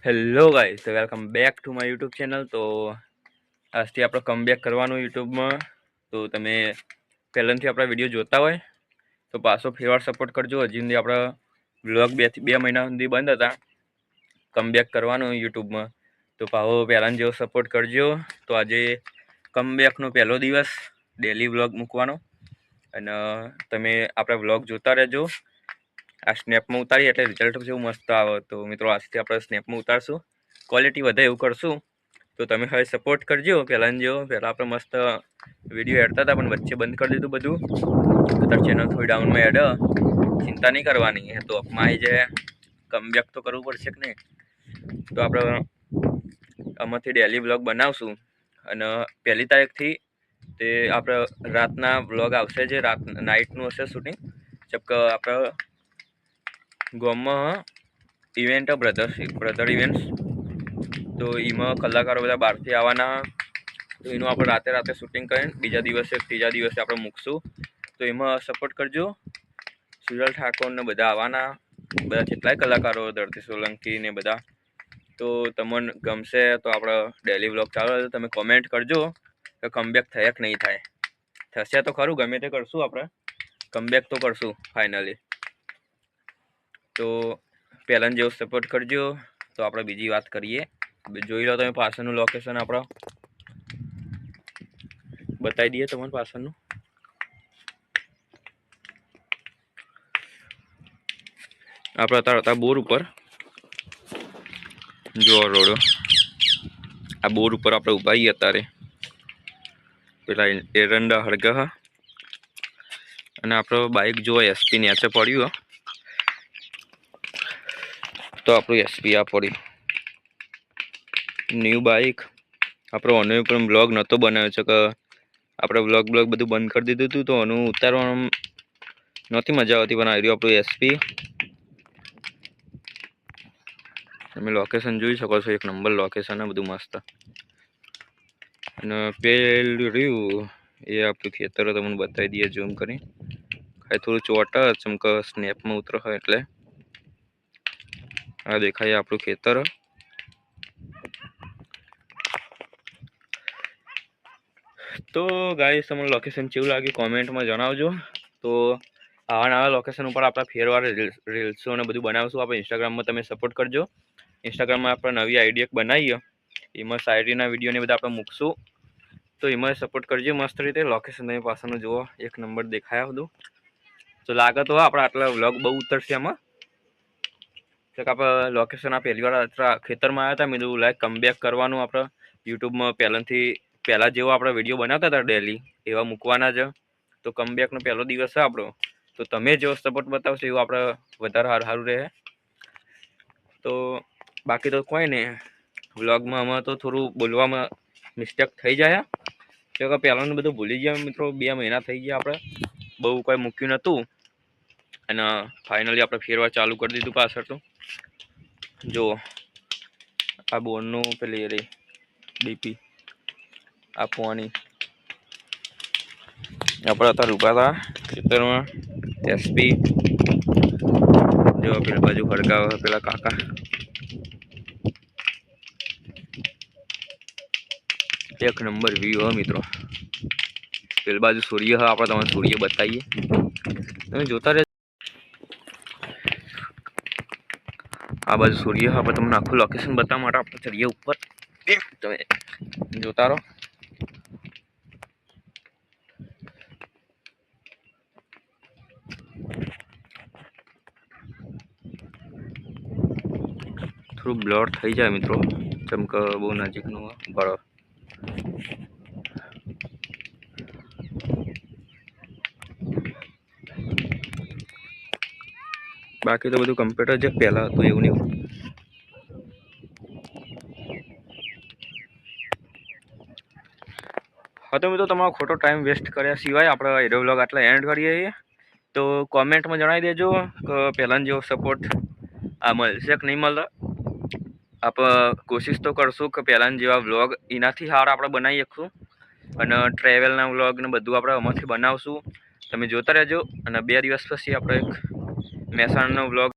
Hello guys, તો welcome back to my YouTube channel. તો આજથી આપણે કમબેક કરવાનું યુટ્યુબમાં। તો તમે પહેલાંથી આપણા વિડીયો જોતા હોય તો પાછો ફેરવાર સપોર્ટ કરજો। હજી સુધી આપણા વ્લોગ 2 મહિના સુધી બંધ હતા, કમબેક કરવાનું યુટ્યુબમાં। તો પાછો પહેલાંનો જેવો સપોર્ટ કરજો। તો આજે કમબેકનો પહેલો દિવસ, ડેલી વ્લોગ મૂકવાનો, અને તમે આપણા વ્લોગ જોતા રહેજો। આ સ્નેપમાં ઉતારીએ એટલે રિઝલ્ટ જેવું મસ્ત આવે। તો મિત્રો આજથી આપણે સ્નેપમાં ઉતારશું, ક્વોલિટી વધે એવું કરશું। તો તમે હવે સપોર્ટ કરજો પહેલાં જેવો। પહેલાં આપણે મસ્ત વિડીયો એડતા હતા, પણ વચ્ચે બંધ કરી દીધું બધું। અત્યારે ચેનલ થોડી ડાઉનમાં એડ, ચિંતા નહીં કરવાની, તો અપમાં આવી જાય। કમબેક તો કરવું પડશે કે નહીં? તો આપણે આમાંથી ડેલી વ્લોગ બનાવશું, અને 1લી તારીખથી તે આપણે રાતના વ્લોગ આવશે, જે નાઇટનું હશે શૂટિંગ। જબકે આપણે ગામમાં ઇવેન્ટ બ્રધર ઇવેન્ટ્સ, તો એમાં કલાકારો બધા બહારથી આવવાના। તો એનું આપણે રાતે શૂટિંગ કરીને ત્રીજા દિવસે આપણે મૂકશું। તો એમાં સપોર્ટ કરજો। સુજલ ઠાકોર ને બધા આવવાના, બધા જેટલાય કલાકારો, ધરતી સોલંકી ને બધા। તો તમને ગમશે તો આપણે ડેલી વ્લોગ ચાલુ રહેશે। તમે કોમેન્ટ કરજો કે કમબેક થાય કે નહીં થાય। થશે તો ખરું, ગમે તે કરશું, આપણે કમબેક તો કરશું ફાઇનલી। તો પહેલાં જેવો સપોર્ટ કરજો। તો આપણે બીજી વાત કરીએ। જોઈ લો તમે પાછળનું લોકેશન, આપણે બતાવી દઈએ તમને પાછળનું। આપણે અત્યારે હતા બોર ઉપર, જો રોડો, આ બોર ઉપર આપણે ઊભા છીએ અત્યારે। પેલા એરંડા હળગા, અને આપણો બાઇક જો એસપી નીચે પડ્યું, તો આપણું એસપી આ પડ્યું ન્યૂ બાઇક। આપણો આનો પણ બ્લોગ નહોતો બનાવ્યો છે, કે આપણે બ્લોગ બધું બંધ કરી દીધું હતું, તો આનું ઉતારવાનું નહોતી મજા આવતી। પણ આવી રહ્યું આપણું એસપી, તમે લોકેશન જોઈ શકો છો, 1 નંબર લોકેશન, બધું મસ્ત। અને પેલું રહ્યું એ આપણું ખેતર, તમને બતાવી દઈએ ઝૂમ કરી। ખાલી થોડું ચોટ ચમક સ્નેપમાં ઉતરો હોય એટલે આ દેખાય આપણું ખેતર। તો ગાઈસ, તમને લોકેશન કેવું લાગ્યું કોમેન્ટમાં જણાવજો। તો આવા લોકેશન ઉપર આપણે ફેરવાર રીલ્સો અને બધું બનાવશું। આપણે ઇન્સ્ટાગ્રામમાં તમે સપોર્ટ કરજો। ઇન્સ્ટાગ્રામમાં આપણે નવી આઈડી એક બનાવીએ, એમાં શાયરીના વિડીયોને બધા આપણે મૂકશું। તો એમાં સપોર્ટ કરજો મસ્ત રીતે। લોકેશન તમે પાછળનું જુઓ, 1 નંબર દેખાયા બધું। તો લાગે તો આપણે આટલા વ્લોગ બહુ ઉતરશે એમાં, તો આપણે લોકેશન આ પહેલી વાર ખેતરમાં આવ્યા હતા। મેં કીધું લાઈક કમબેક કરવાનું આપણે યુટ્યુબમાં। પહેલાં જેવો આપણે વિડીયો બનાવતા હતા ડેલી, એવા મૂકવાના જ। તો કમબેકનો પહેલો દિવસ છે આપણો, તો તમે જેવો સપોર્ટ બતાવશો એવું આપણે વધારે સારું રહે। તો બાકી તો કોઈ નહીં, વ્લોગમાં આમાં તો થોડું બોલવામાં મિસ્ટેક થઈ જાય, તો કે પહેલાંનું બધું ભૂલી ગયા મિત્રો। 2 મહિના થઈ ગયા, આપણે બહુ કોઈ મૂક્યું નહોતું, અને ફાઇનલી આપણે ફેરવા ચાલુ કરી દીધું પાછળ। તો જુઓ આ બોર્ડનું પેલી રે ડીપી આપવાની, આપણે અત્યારે ઊભા હતા ખેતરમાં। એસપી જો પેલી બાજુ હળગાવે પેલા કાકા, 1 નંબર વ્યૂ હો મિત્રો। પેલી બાજુ સૂર્ય હા, આપણે તમને સૂર્ય બતાવીએ, તમે જોતા રહે। આ બાજુ સૂર્ય હા, આપણે તમને આખું લોકેશન બતાવવા માટે આપણે ચડીએ ઉપર, તમે જોતા રહો। થોડું બ્લર થઈ જાય મિત્રો, કેમ કે બહુ નજીકનું બરફ। બાકી તો બધું કમ્પ્યુટર જે પહેલાં હતું એવું નહીં। હા તો મિત્રો, તમારો ખોટો ટાઈમ વેસ્ટ કર્યા સિવાય આપણે વિડીયો વ્લોગ આટલા એન્ડ કરીએ છીએ। તો કોમેન્ટમાં જણાવી દેજો કે પહેલાંનો જેવો સપોર્ટ આ મળશે કે નહીં મળે। આપણે કોશિશ તો કરશું કે પહેલાંના જેવા વ્લોગ એનાથી સારા આપણે બનાવી શકશું, અને ટ્રેવલના વ્લોગ ને બધું આપણે આમાંથી બનાવશું। તમે જોતા રહેજો, અને 2 દિવસ પછી આપણે એક મહેસાણાનો વ્લોગ